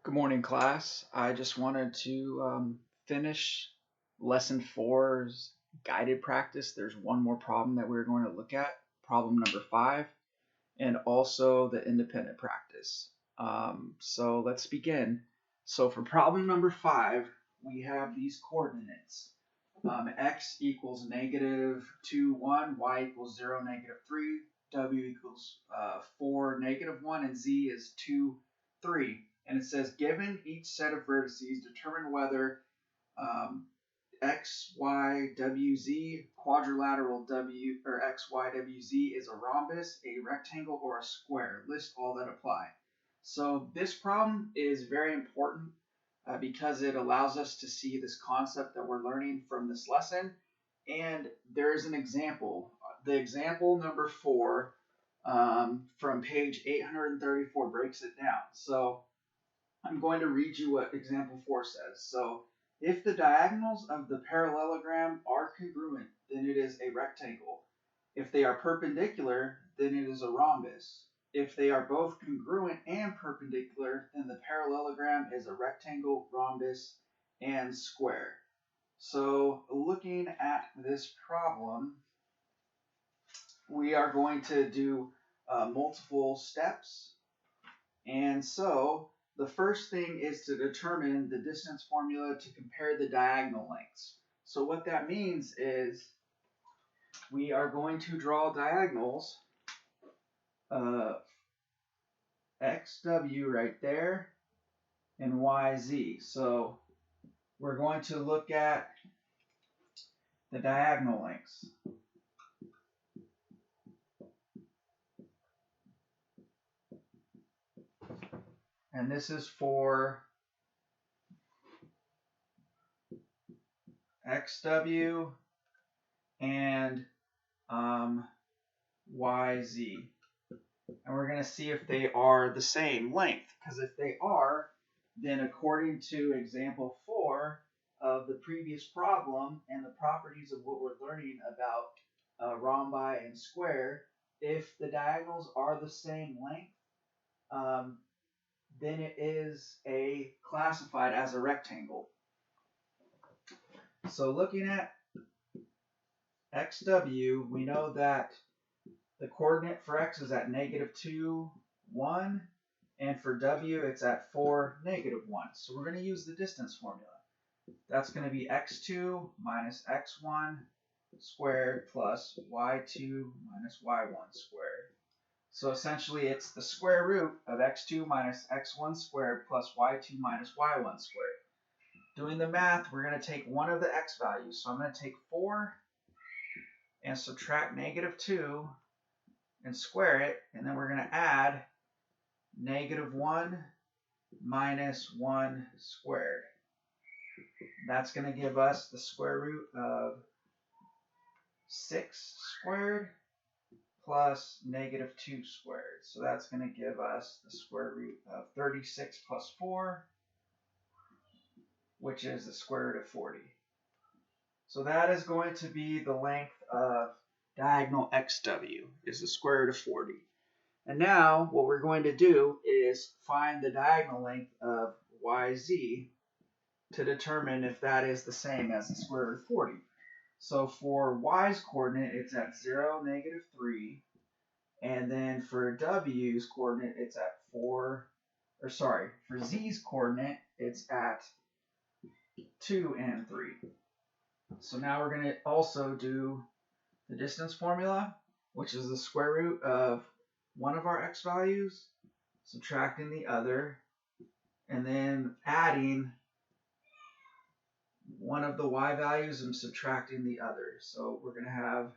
Good morning, class. I just wanted to finish lesson four's guided practice. There's one more problem that we're going to look at, problem number 5, and also the independent practice. So let's begin. So for problem number 5, we have these coordinates. X equals -2, 1, y equals 0, -3, w equals 4, -1, and z is 2, 3. And it says, given each set of vertices, determine whether x, y, w, z, quadrilateral w, or x, y, w, z is a rhombus, a rectangle, or a square. List all that apply. So this problem is very important because it allows us to see this concept that we're learning from this lesson. And there's an example. The example number 4 from page 834 breaks it down. So I'm going to read you what example 4 says. So if the diagonals of the parallelogram are congruent, then it is a rectangle. If they are perpendicular, then it is a rhombus. If they are both congruent and perpendicular, then the parallelogram is a rectangle, rhombus, and square. So looking at this problem, we are going to do multiple steps. And so the first thing is to determine the distance formula to compare the diagonal lengths. So what that means is we are going to draw diagonals xw right there and yz. So we're going to look at the diagonal lengths. And this is for xw and yz. And we're going to see if they are the same length. Because if they are, then according to example 4 of the previous problem and the properties of what we're learning about rhombi and square, if the diagonals are the same length, then it is classified as a rectangle. So looking at xw, we know that the coordinate for x is at -2, 1, and for w it's at 4, -1. So we're going to use the distance formula. That's going to be x2 minus x1 squared plus y2 minus y1 squared. So essentially it's the square root of x2 minus x1 squared plus y2 minus y1 squared. Doing the math, we're going to take one of the x values. So I'm going to take 4 and subtract -2 and square it, and then we're going to add -1 minus 1 squared. That's going to give us the square root of 6 squared plus -2 squared. So that's going to give us the square root of 36 plus 4, which is the square root of 40. So that is going to be the length of diagonal xw, is the square root of 40. And now what we're going to do is find the diagonal length of yz to determine if that is the same as the square root of 40. So for y's coordinate, it's at 0, -3. And then for w's coordinate, it's at 4, or sorry, for z's coordinate, it's at 2 and 3. So now we're going to also do the distance formula, which is the square root of one of our x values, subtracting the other, and then adding one of the y values and subtracting the other. So we're going to have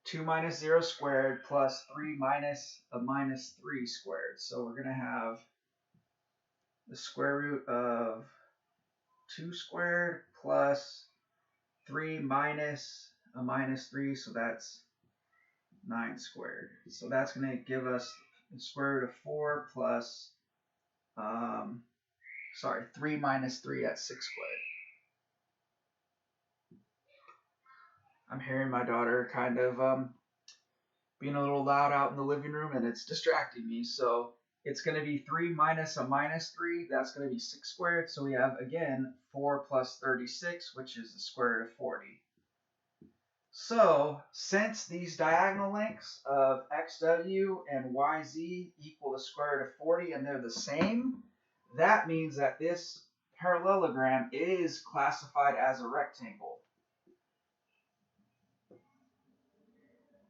2 minus 0 squared plus 3 minus a minus 3 squared. So we're going to have the square root of 2 squared plus 3 minus a minus 3, so that's 9 squared. So that's going to give us the square root of 4 plus, 3 minus 3, that's 6 squared. I'm hearing my daughter kind of being a little loud out in the living room, and it's distracting me. So it's going to be 3 minus a minus 3. That's going to be 6 squared. So we have, again, 4 plus 36, which is the square root of 40. So since these diagonal lengths of xw and yz equal the square root of 40 and they're the same, that means that this parallelogram is classified as a rectangle.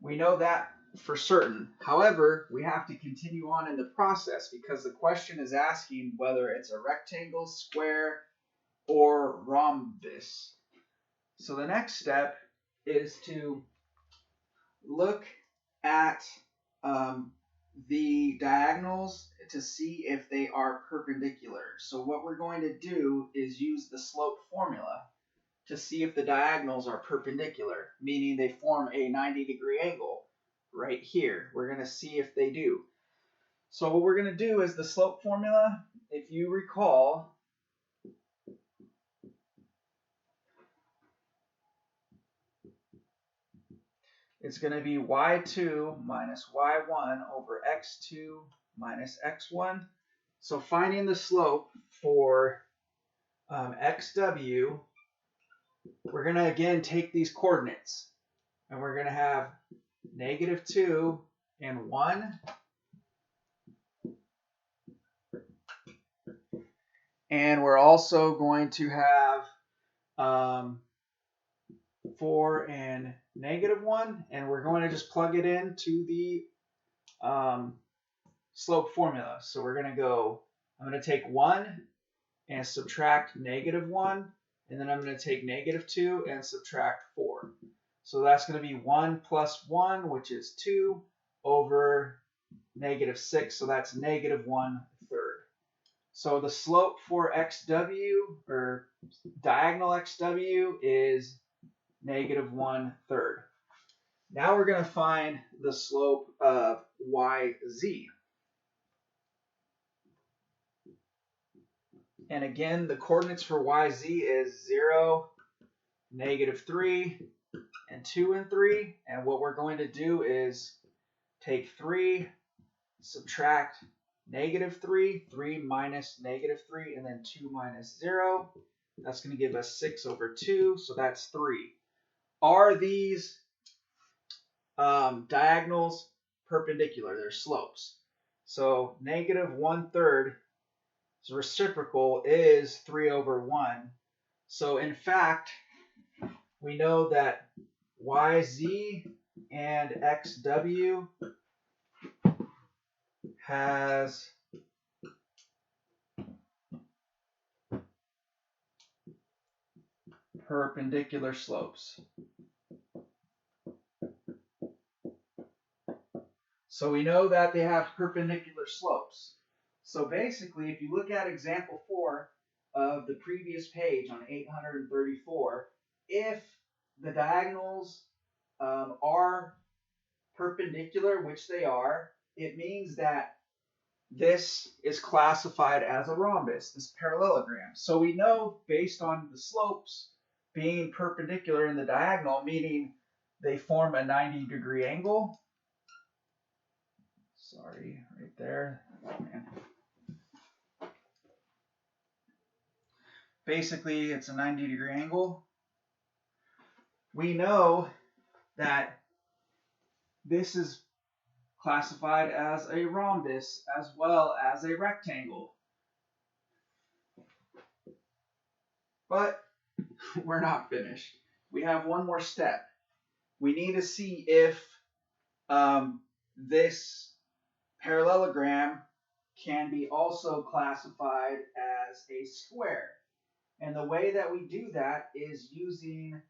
We know that for certain. However, we have to continue on in the process because the question is asking whether it's a rectangle, square, or rhombus. So the next step is to look at the diagonals to see if they are perpendicular. So what we're going to do is use the slope formula to see if the diagonals are perpendicular, meaning they form a 90-degree angle right here. We're going to see if they do. So what we're going to do is the slope formula, if you recall, it's going to be y2 minus y1 over x2 minus x1. So finding the slope for xw, we're going to again take these coordinates and we're going to have -2 and 1. And we're also going to have 4 and -1. And we're going to just plug it into the slope formula. So we're going to go, I'm going to take 1 and subtract -1. And then I'm going to take -2 and subtract 4. So that's going to be 1 plus 1, which is 2, over -6. So that's -1/3. So the slope for xw, or diagonal xw, is -1/3. Now we're going to find the slope of yz. And again, the coordinates for yz is 0, -3, and 2 and 3. And what we're going to do is take 3, subtract -3, 3 minus -3, and then 2 minus 0. That's going to give us 6 over 2, so that's 3. Are these diagonals perpendicular? They're slopes. So -1/3 reciprocal is 3 over 1. So in fact, we know that yz and xw has perpendicular slopes. So we know that they have perpendicular slopes. So basically, if you look at example 4 of the previous page on 834, if the diagonals are perpendicular, which they are, it means that this is classified as a rhombus, this parallelogram. So we know based on the slopes being perpendicular in the diagonal, meaning they form a 90-degree angle. Sorry, right there. Oh, man. Basically, it's a 90-degree angle. We know that this is classified as a rhombus as well as a rectangle. But we're not finished. We have one more step. We need to see if this parallelogram can be also classified as a square. And the way that we do that is using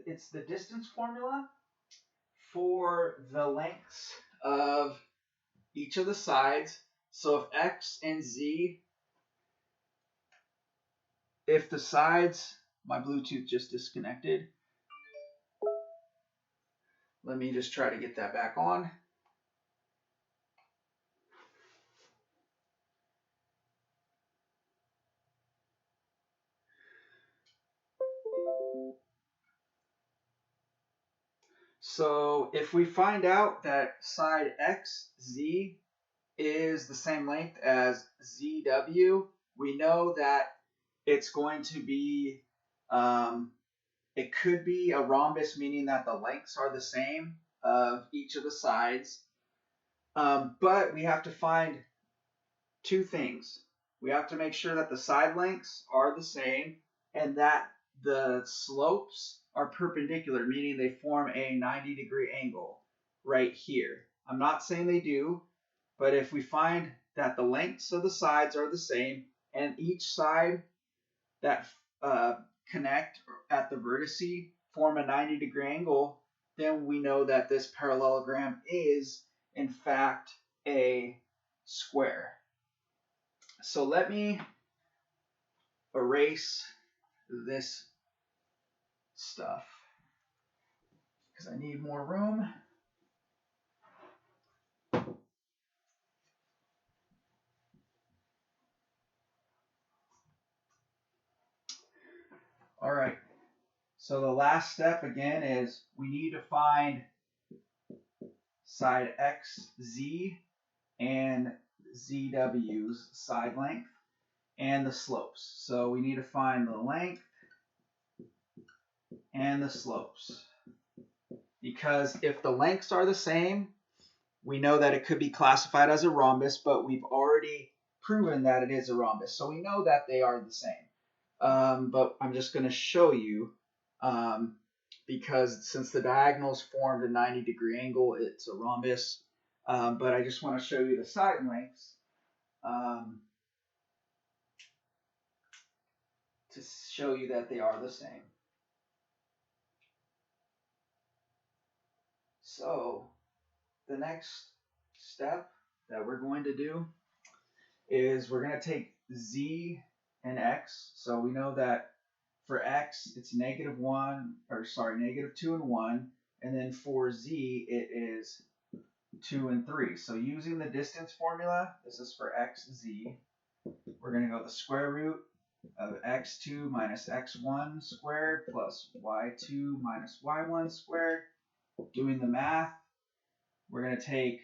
it's the distance formula for the lengths of each of the sides. So if x and z, if the sides, my Bluetooth just disconnected. Let me just try to get that back on. So if we find out that side XZ is the same length as ZW, we know that it's going to be, it could be a rhombus, meaning that the lengths are the same of each of the sides. But we have to find two things. We have to make sure that the side lengths are the same and that the slopes are perpendicular, meaning they form a 90-degree angle right here. I'm not saying they do, but if we find that the lengths of the sides are the same and each side that connect at the vertice form a 90-degree angle, then we know that this parallelogram is, in fact, a square. So let me erase this stuff because I need more room. All right. So the last step again is we need to find side XZ and ZW's side length and the slopes. So we need to find the length and the slopes. Because if the lengths are the same, we know that it could be classified as a rhombus, but we've already proven that it is a rhombus. So we know that they are the same. But I'm just going to show you, because since the diagonals formed a 90-degree angle, it's a rhombus. But I just want to show you the side lengths to show you that they are the same. So the next step that we're going to do is we're going to take Z and X. So we know that for X, it's -2 and 1. And then for Z, it is 2 and 3. So using the distance formula, this is for XZ, we're going to go the square root of x2 minus x1 squared plus y2 minus y1 squared. Doing the math, we're going to take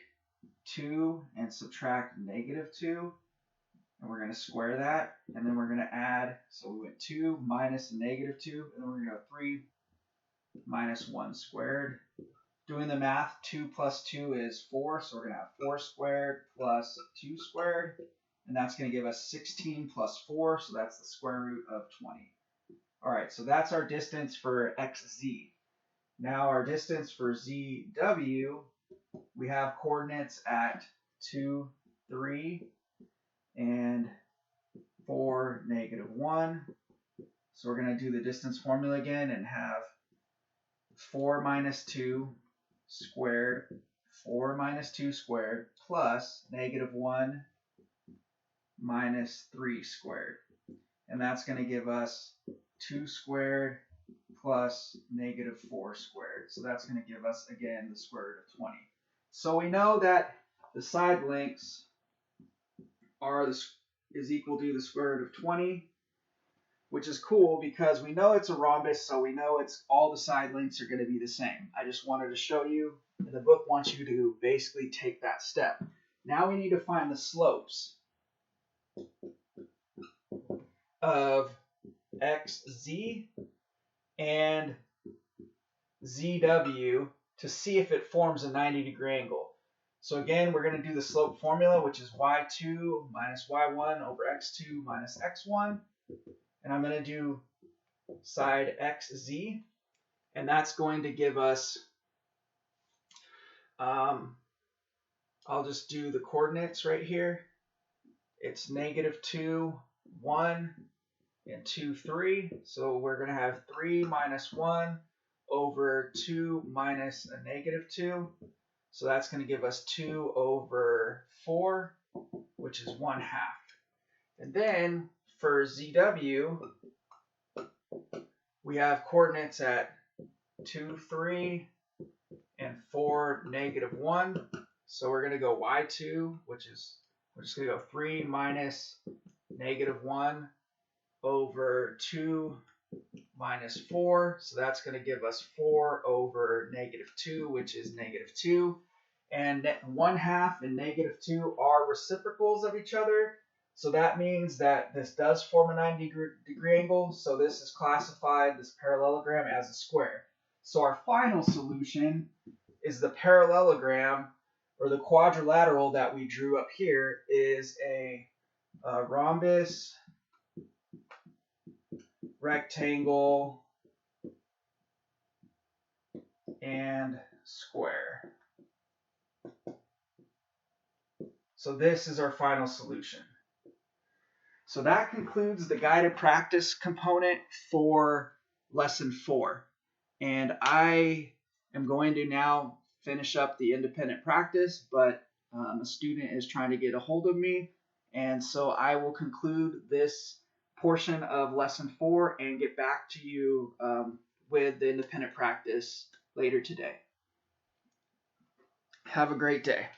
2 and subtract -2, and we're going to square that, and then we're going to add, so we went 2 minus -2, and then we're going to go 3 minus 1 squared. Doing the math, 2 plus 2 is 4, so we're going to have 4 squared plus 2 squared, and that's going to give us 16 plus 4, so that's the square root of 20. All right, so that's our distance for XZ. Now our distance for ZW, we have coordinates at 2, 3, and 4, -1. So we're going to do the distance formula again and have 4 minus 2 squared, 4 minus 2 squared, plus -1 minus 3 squared. And that's going to give us 2 squared plus -4 squared. So that's going to give us, again, the square root of 20. So we know that the side lengths is equal to the square root of 20, which is cool because we know it's a rhombus, so we know it's all the side lengths are going to be the same. I just wanted to show you, and the book wants you to basically take that step. Now we need to find the slopes of XZ and ZW to see if it forms a 90-degree angle. So again, we're going to do the slope formula, which is y2 minus y1 over x2 minus x1. And I'm going to do side XZ, and that's going to give us, I'll just do the coordinates right here. It's -2, 1, and 2, 3. So we're going to have 3 minus 1 over 2 minus a -2. So that's going to give us 2 over 4, which is 1/2. And then for ZW, we have coordinates at 2, 3, and 4, -1. So we're going to go y2, which is, we're just going to go 3 minus -1 over 2 minus 4. So that's going to give us 4 over negative 2, which is negative 2. And 1/2 and negative 2 are reciprocals of each other. So that means that this does form a 90-degree angle. So this is classified, this parallelogram, as a square. So our final solution is the parallelogram, or the quadrilateral that we drew up here, is a rhombus, rectangle, and square. So this is our final solution. So that concludes the guided practice component for lesson 4. And I am going to now finish up the independent practice, but a student is trying to get a hold of me. And so I will conclude this portion of lesson 4 and get back to you with the independent practice later today. Have a great day.